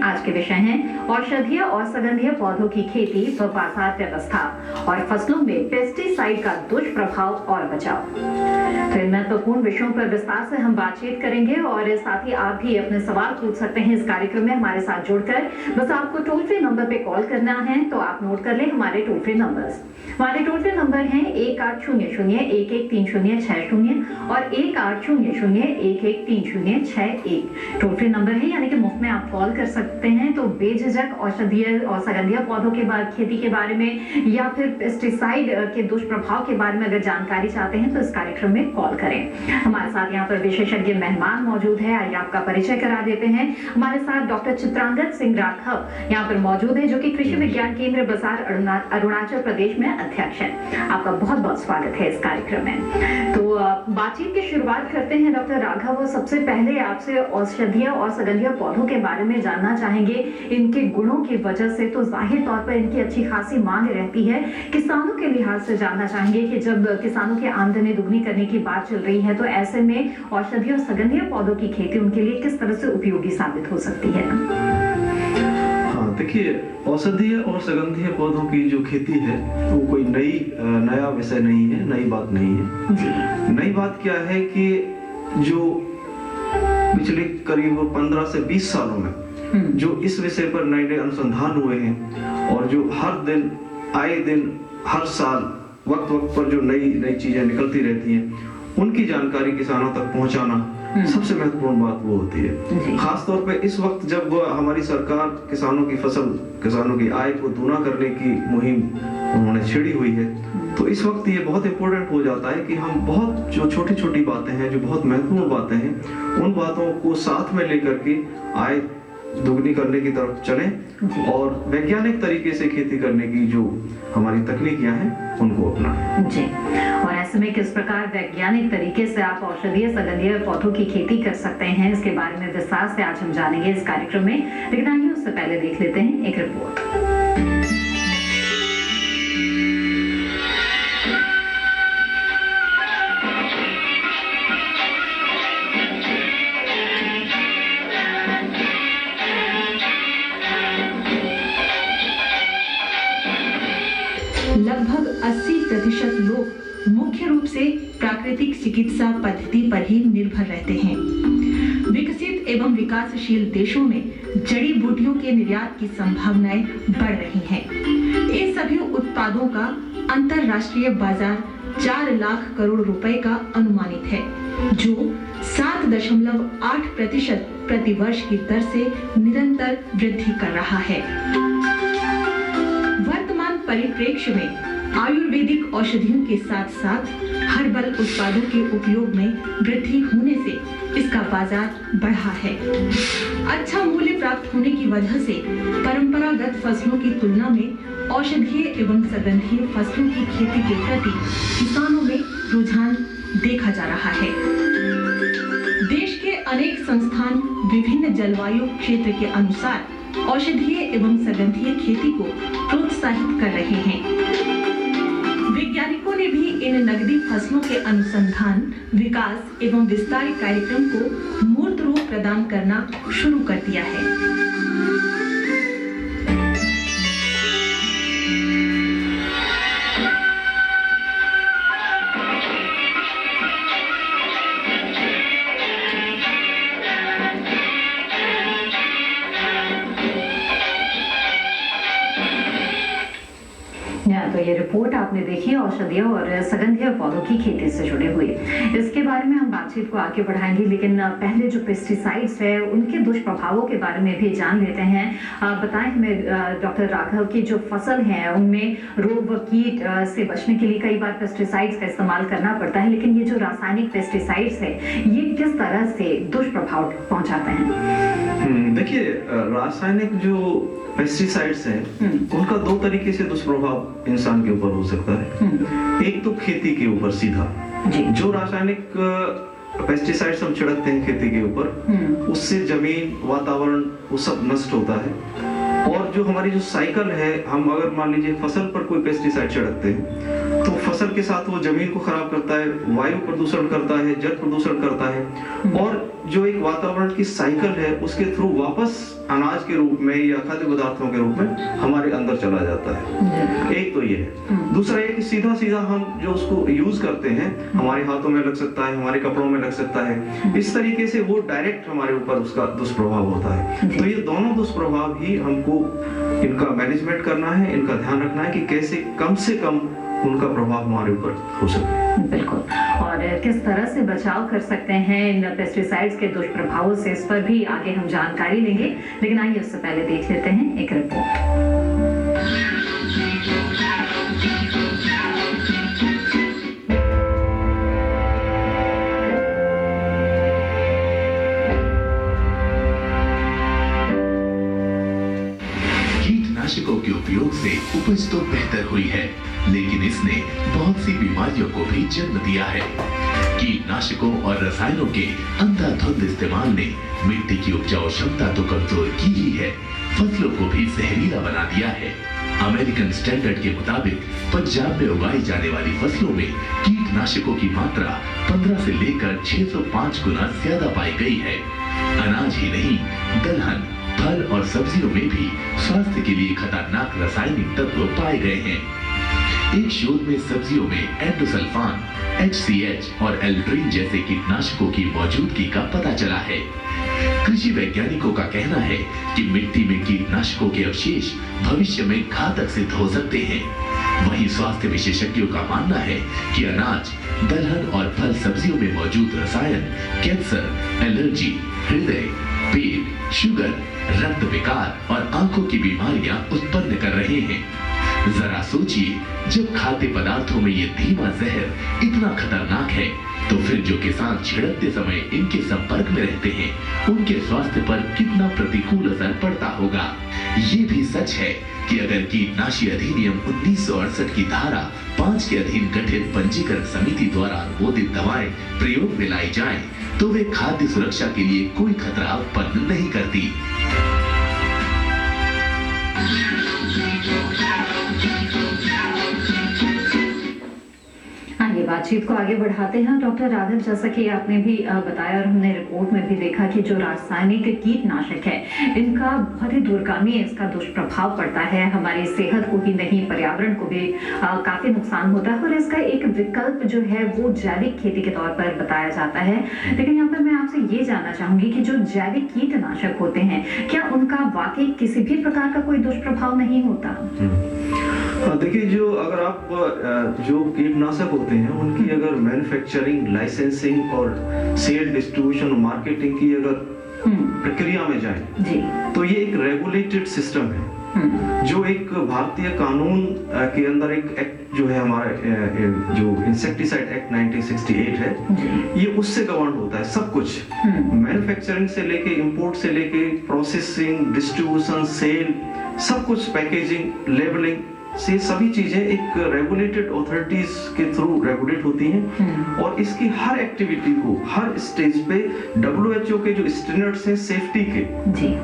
आज के विषय हैं औषधीय और सुगंधीय पौधों की खेती व बाजार व्यवस्था और फसलों में पेस्टिसाइड का दुष्प्रभाव और बचाव। तो इन महत्वपूर्ण विषयों पर विस्तार से हम बातचीत करेंगे और साथ ही आप भी अपने सवाल पूछ सकते हैं इस कार्यक्रम में हमारे साथ जुड़कर। बस आपको टोल फ्री नंबर पे कॉल करना है, तो आप नोट कर लें हमारे टोल फ्री नंबर्स। हमारे टोल फ्री नंबर हैं 1800-113060 और 1800-113061। टोल फ्री नंबर है, यानी कि मुफ्त में आप कॉल कर सकते हैं। तो बेझिझक औषधीय और सुगंधीय पौधों के खेती के बारे में या फिर पेस्टिसाइड के दुष्प्रभाव के बारे में अगर जानकारी चाहते हैं तो इस कार्यक्रम में कॉल करें। हमारे साथ यहाँ पर विशेषज्ञ मेहमान मौजूद है, आइए आपका परिचय करा देते हैं। हमारे साथ डॉक्टर चित्रांगद सिंह राघव यहाँ पर मौजूद है, जो कि कृषि विज्ञान केंद्र बसार अरुणाचल प्रदेश में अध्यक्ष है। आपका बहुत बहुत स्वागत है इस कार्यक्रम में। तो बातचीत की शुरुआत करते हैं डॉक्टर राघव। सबसे पहले आपसे औषधीय और सुगंधीय पौधों के बारे में जानना चाहेंगे। इनके गुणों की वजह से तो जाहिर तौर पर इनकी अच्छी खासी मांग रहती है। किसानों के लिहाज से जानना चाहेंगे कि जब किसानों की आमदनी दुगनी करने की बात चल रही है, तो ऐसे में औषधीय और सुगंधीय पौधों की खेती उनके लिए किस तरह से उपयोगी साबित हो सकती है? देखिए, औषधीय और सुगंधीय पौधों की जो खेती है वो कोई नया विषय नहीं है, नई बात नहीं है। नई बात क्या है कि जो पिछले करीब 15 से 20 सालों में जो इस विषय पर नए नए अनुसंधान हुए हैं और जो हर दिन आए दिन हर साल वक्त पर जो नई चीजें निकलती रहती हैं, उनकी जानकारी किसानों तक पहुंचाना सबसे महत्वपूर्ण बात वो होती है। खास तौर पे इस वक्त जब हमारी सरकार किसानों की आय को दूना करने की मुहिम उन्होंने छेड़ी हुई है, तो इस वक्त ये बहुत इंपॉर्टेंट हो जाता है कि हम बहुत जो छोटी छोटी बातें हैं, जो बहुत महत्वपूर्ण बातें हैं, उन बातों को साथ में लेकर के आय दुगनी करने की तरफ चलें और वैज्ञानिक तरीके से खेती करने की जो हमारी तकनीकियां हैं उनको अपनाएं। जी, और ऐसे में किस प्रकार वैज्ञानिक तरीके से आप औषधीय सुगंधीय पौधों की खेती कर सकते हैं, इसके बारे में विस्तार से आज हम जानेंगे इस कार्यक्रम में। लेकिन आइए उससे पहले देख लेते हैं एक रिपोर्ट। लगभग 80% लोग मुख्य रूप से प्राकृतिक चिकित्सा पद्धति पर ही निर्भर रहते हैं। विकसित एवं विकासशील देशों में जड़ी बूटियों के निर्यात की संभावनाएं बढ़ रही हैं। इन सभी उत्पादों का अंतरराष्ट्रीय बाजार 4 लाख करोड़ रुपए का अनुमानित है, जो 7.8% प्रतिवर्ष की दर से निरंतर वृद्धि कर रहा है। वर्तमान परिप्रेक्ष्य में आयुर्वेदिक औषधियों के साथ साथ हर्बल उत्पादों के उपयोग में वृद्धि होने से इसका बाजार बढ़ा है। अच्छा मूल्य प्राप्त होने की वजह से परंपरागत फसलों की तुलना में औषधीय एवं सुगंधीय फसलों की खेती के प्रति किसानों में रुझान देखा जा रहा है। देश के अनेक संस्थान विभिन्न जलवायु क्षेत्र के अनुसार औषधीय एवं सुगंधीय खेती को प्रोत्साहित कर रहे हैं। वैज्ञानिकों ने भी इन नगदी फसलों के अनुसंधान, विकास एवं विस्तार कार्यक्रम को मूर्त रूप प्रदान करना शुरू कर दिया है। तो ये रिपोर्ट आपने देखी औषधीय और सुगंधीय पौधों की खेती से जुड़े हुए। इसके बारे में हम बातचीत को आगे बढ़ाएंगे, लेकिन पहले जो पेस्टिसाइड्स है उनके दुष्प्रभावों के बारे में भी जान लेते हैं। बताएं हमें डॉक्टर राघव की जो फसल है उनमें रोग व कीट से बचने के लिए कई बार पेस्टिसाइड्स का इस्तेमाल करना पड़ता है, लेकिन ये जो रासायनिक पेस्टिसाइड्स है ये किस तरह से दुष्प्रभाव पहुंचाते हैं? देखिए, रासायनिक जो पेस्टिसाइड्स हैं उनका 2 तरीके से दुष्प्रभाव इंसान के ऊपर हो सकता है। एक तो खेती के ऊपर सीधा, जो रासायनिक पेस्टिसाइड्स हम छिड़कते हैं खेती के ऊपर, उससे जमीन, वातावरण वो सब नष्ट होता है। और जो हमारी जो साइकिल है, हम अगर मान लीजिए फसल पर कोई पेस्टिसाइड छिड़कते हैं तो फसल के साथ वो जमीन को खराब करता है, वायु प्रदूषण करता है, जल प्रदूषण करता है, और जो एक वातावरण की साइकिल है उसके थ्रू वापस अनाज के रूप में या खाद्य पदार्थों के रूप में हमारे अंदर चला जाता है। एक तो ये है। दूसरा ये कि सीधा सीधा हम जो उसको यूज करते हैं, हमारे हाथों में लग सकता है, हमारे कपड़ों में लग सकता है, इस तरीके से वो डायरेक्ट हमारे ऊपर उसका दुष्प्रभाव होता है। तो ये दोनों दुष्प्रभाव ही हमको इनका मैनेजमेंट करना है, इनका ध्यान रखना है कि कैसे कम से कम उनका प्रभाव हमारे ऊपर हो सके। बिल्कुल। और किस तरह से बचाव कर सकते हैं इन पेस्टिसाइड्स के दुष्प्रभावों से, इस पर भी आगे हम जानकारी लेंगे, लेकिन आइए उससे पहले देख लेते हैं एक रिपोर्ट। कीटनाशकों के उपयोग से उपज तो बेहतर हुई है, लेकिन इसने बहुत सी बीमारियों को भी जन्म दिया है। कीटनाशकों और रसायनों के अंधाधुंध इस्तेमाल ने मिट्टी की उपजाऊ क्षमता तो कमजोर की ही है, फसलों को भी जहरीला बना दिया है। अमेरिकन स्टैंडर्ड के मुताबिक पंजाब में उगाई जाने वाली फसलों में कीटनाशकों की मात्रा 15 से लेकर 605 गुना ज्यादा पाई गई है। अनाज ही नहीं, दलहन, फल और सब्जियों में भी स्वास्थ्य के लिए खतरनाक रासायनिक तत्व पाए गए हैं। एक शोध में सब्जियों में एंडोसल्फान, HCH और एल्ड्रीन जैसे कीटनाशकों की मौजूदगी का पता चला है। कृषि वैज्ञानिकों का कहना है कि मिट्टी में कीटनाशकों के अवशेष भविष्य में घातक सिद्ध हो सकते हैं। वहीं स्वास्थ्य विशेषज्ञों का मानना है कि अनाज, दलहन और फल सब्जियों में मौजूद रसायन कैंसर, एलर्जी, हृदय, पेट, शुगर, रक्त विकार और आंखों की बीमारियां उत्पन्न कर रहे हैं। जरा सोचिए, जब खाद्य पदार्थों में ये धीमा जहर इतना खतरनाक है, तो फिर जो किसान छिड़कते समय इनके संपर्क में रहते हैं, उनके स्वास्थ्य पर कितना प्रतिकूल असर पड़ता होगा। ये भी सच है कि अगर कीटनाशी अधिनियम 1968 की धारा 5 के अधीन गठित पंजीकरण समिति द्वारा अनुमोदित दवाएं प्रयोग में लाई जाएं, तो वे खाद्य सुरक्षा के लिए कोई खतरा उत्पन्न नहीं करती। बातचीत को आगे बढ़ाते हैं। डॉक्टर राघव, जैसा कि आपने भी बताया और हमने रिपोर्ट में भी देखा कि जो रासायनिक कीटनाशक है, इनका बहुत ही दूरगामी इसका दुष्प्रभाव पड़ता है, हमारी सेहत को ही नहीं पर्यावरण को भी काफी नुकसान होता है। और इसका एक विकल्प जो है वो जैविक खेती के तौर पर बताया जाता है। लेकिन यहाँ पर मैं आपसे ये जानना चाहूंगी कि जो जैविक कीटनाशक होते हैं, क्या उनका वाकई किसी भी प्रकार का कोई दुष्प्रभाव नहीं होता? देखिए, जो अगर आप जो कीटनाशक होते हैं उनकी अगर मैन्युफैक्चरिंग, लाइसेंसिंग और सेल, डिस्ट्रीब्यूशन और मार्केटिंग की अगर प्रक्रिया में जाए, तो ये एक रेगुलेटेड सिस्टम है, जो एक भारतीय कानून के अंदर एक एक्ट जो है हमारा जो इंसेक्टिसाइड एक्ट 1968 है, ये उससे गवर्न होता है सब कुछ। मैन्युफैक्चरिंग से लेके, इंपोर्ट से लेके, प्रोसेसिंग, डिस्ट्रीब्यूशन, सेल, सब कुछ, पैकेजिंग, लेबलिंग से सभी चीजें एक रेगुलेटेड अथॉरिटीज के थ्रू रेगुलेट होती हैं। और इसकी हर एक्टिविटी को हर स्टेज पे WHO के जो स्टैंडर्ड्स हैं सेफ्टी के,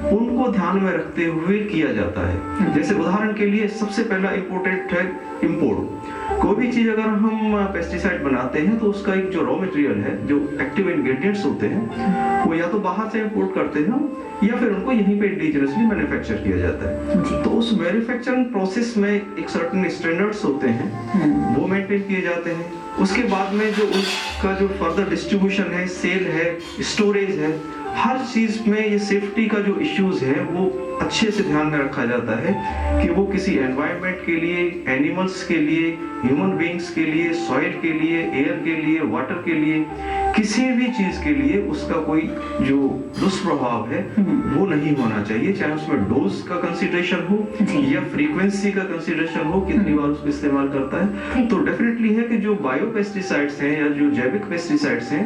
उनको ध्यान में रखते हुए किया जाता है। जैसे उदाहरण के लिए सबसे पहला इम्पोर्टेंट है इंपोर्ट। कोई भी चीज अगर हम पेस्टिसाइड बनाते हैं तो उसका एक जो रॉ मटेरियल है, जो एक्टिव इंग्रेडिएंट्स होते हैं, वो या तो बाहर से इंपोर्ट करते हैं या फिर उनको यहीं पे इंडिजिनसली मैन्युफैक्चर किया जाता है। तो उस मैन्युफैक्चरिंग प्रोसेस में एक सर्टेन स्टैंडर्ड्स होते हैं, वो मेंटेन किए जाते हैं। उसके बाद में जो उसका जो फर्दर डिस्ट्रीब्यूशन है, सेल है, स्टोरेज है, हर चीज में ये सेफ्टी का जो इश्यूज है वो अच्छे से ध्यान में रखा जाता है कि वो किसी एनवायरनमेंट के लिए, एनिमल्स के लिए, ह्यूमन बीइंग्स के लिए, सॉइल के लिए, एयर के लिए, वाटर के लिए, किसी भी चीज के लिए उसका कोई जो दुष्प्रभाव है वो नहीं होना चाहिए। चाहे उसमें डोज का कंसीडरेशन हो या फ्रीक्वेंसी का कंसीडरेशन हो, कितनी बार उसको इस्तेमाल करता है। तो डेफिनेटली है कि जो बायो पेस्टिसाइड्स हैं या जो जैविक पेस्टिसाइड्स हैं,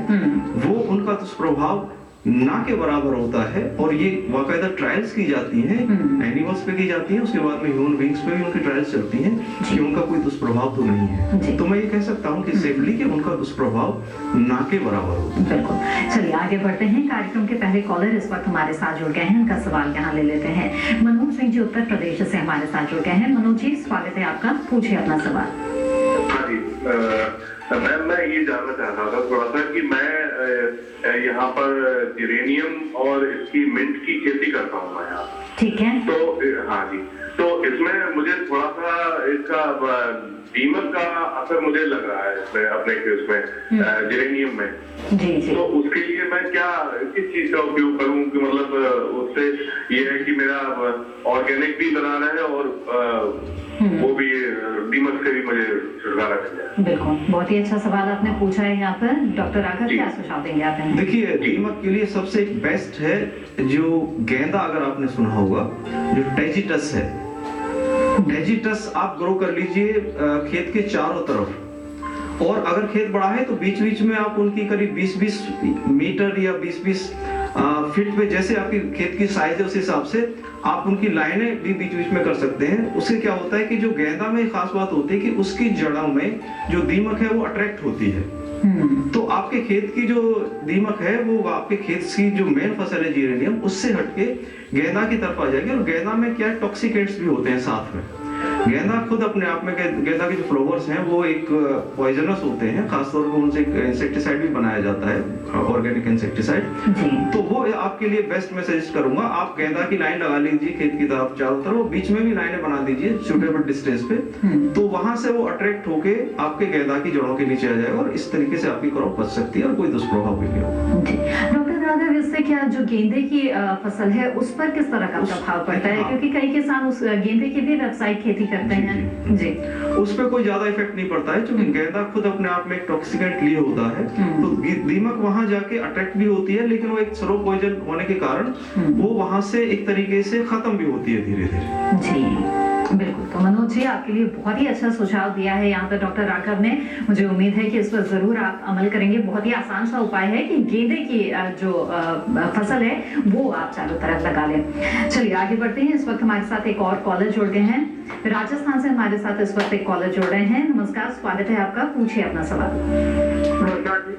वो उनका दुष्प्रभाव ना के बराबर होता है। और ये बाकायदा ट्रायल्स की जाती हैं, एनिमल्स पे की जाती हैं, उसके बाद में ह्यूमन बीइंग्स पे भी उनकी ट्रायल्स चलती हैं कि उनका कोई दुष्प्रभाव तो नहीं है। तो मैं ये कह सकता हूँ कि सेफली कि उनका दुष्प्रभाव ना के बराबर होता है। बिल्कुल। चलिए आगे बढ़ते हैं। कार्यक्रम के पहले कॉलर इस वक्त हमारे साथ जुड़ गए हैं, उनका सवाल यहाँ ले लेते हैं। मनोज सिंह जी उत्तर प्रदेश से हमारे साथ जुड़ गए हैं। मनोज जी, स्वागत है आपका, पूछिए अपना सवाल। मैम मैं ये जानना चाहता था थोड़ा सा कि मैं यहाँ पर जिरेनियम और इसकी मिंट की खेती करता हूँ मैं यहाँ। ठीक है। तो हाँ जी, तो इसमें मुझे थोड़ा सा इसका दीमक का असर मुझे लग रहा है इसमें अपने इसमें जिरेनियम में। जी जी। तो उसके लिए मैं क्या किस चीज का उपयोग करूं कि मतलब उससे ये है कि मेरा ऑर्गेनिक भी बना रहा है और वो भी दीमक से भी मुझे छुटकारा मिल जाए। बिल्कुल, बहुत ही अच्छा सवाल आपने पूछा है यहाँ पर। डॉक्टर राघव जी। क्या सुझाव देंगे आप इन्हें? देखिए, दीमक के लिए सबसे बेस्ट है जो गेंदा, अगर आपने सुना होगा, जो टेजिटस है। टेजिटस आप ग्रो कर लीजिए खेत के चारों तरफ, और अगर खेत बड़ा है तो बीच बीच में आप उनकी करीब 20-20 मीटर या 20-20 फीट पे, जैसे आपकी खेत की साइज है उस हिसाब से आप उनकी लाइनें भी बीच बीच में कर सकते हैं। उससे क्या होता है कि जो गेंदा में खास बात होती है कि उसकी जड़ों में जो दीमक है वो अट्रैक्ट होती है। तो आपके खेत की जो दीमक है वो आपके खेत की जो मेन फसल है जिरेनियम, उससे हटके गेंदा की तरफ आ जाएगी। और गेंदा में क्या टॉक्सिकेट्स भी होते हैं साथ में। गेंदा खुद अपने आप में, गेंदा के जो फ्लावर्स हैं वो एक पॉइजनस होते हैं, खासतौर पर उनसे एक इंसेक्टिसाइड भी बनाया जाता है, ऑर्गेनिक इंसेक्टिसाइड। तो वो आपके लिए बेस्ट मैं सजेस्ट करूंगा, आप गेंदा की लाइन लगा लीजिए खेत की तरफ चारों तरफ, बीच में भी लाइनें बना दीजिए सुटेबल डिस्टेंस पे। तो वहां से वो अट्रैक्ट होके आपके गेंदा की जड़ों के नीचे आ जाएगा और इस तरीके से आपकी क्रॉप बच सकती है और कोई दुष्प्रभाव भी नहीं होगा। डॉक्टर राघव, इससे क्या जो गेंदे की फसल है उस पर किस तरह का प्रभाव पड़ता है? क्योंकि कई किसान उस गेंदे की भी व्यावसायिक खेती करते हैं। जी, उस पे कोई ज्यादा इफेक्ट नहीं पड़ता है, क्योंकि गेंदा खुद अपने आप में एक टॉक्सिकेंट लिए होता है। तो दीमक वहां जाके अट्रैक्ट भी होती है, लेकिन वो एक स्लो पॉइजन होने के कारण वो वहां से एक तरीके से खत्म भी होती है धीरे धीरे। जी बिल्कुल। तो मनोज जी, आपके लिए बहुत ही अच्छा सुझाव दिया है यहाँ पर डॉक्टर राघव ने। मुझे उम्मीद है कि इस पर जरूर आप अमल करेंगे। बहुत ही आसान सा उपाय है कि गेंदे की जो फसल है वो आप चारों तरफ लगा लें। चलिए आगे बढ़ते हैं। इस वक्त हमारे साथ एक और कॉलर जुड़ गए हैं राजस्थान से। हमारे साथ इस वक्त एक कॉलर जुड़ रहे हैं। नमस्कार, स्वागत है आपका, पूछिए अपना सवाल। नमस्कार जी।